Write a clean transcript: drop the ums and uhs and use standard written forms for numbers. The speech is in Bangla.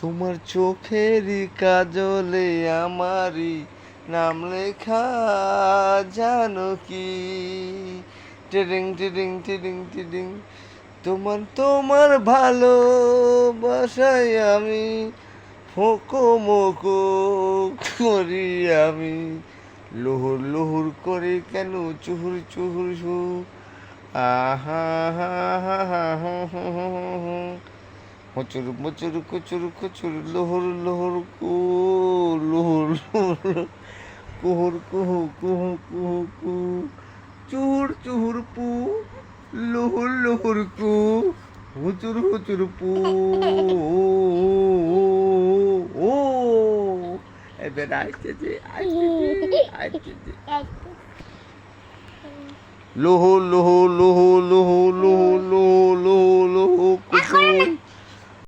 তোমার চোখের কাজলে আমারই নাম লেখা, জানো কি? টিডিং টিডিং টিডিং টিডিং। তোমার তোমার ভালোবাসায় আমি ফোকো মোকো করি আমি, লুহুর লুহুর করে কেন চুহুর চুহুর সু, আহা হা হা হা হা হা হা, মুচুর মুচুর কুচুর কুচুর লুহুর লুহুর কু, লুহুর লুহুর কুহুর কুহু কুহু কুহু কু, চুহুর চুহুর পু, লুহুর লুহুর কু, হুচুর হুচুর পু, ও এবার আইতেছে আইতেছে আইতেছে, লুহু লুহু লুহু লুহু লুহু লুহু লুহু লুহু কুচু।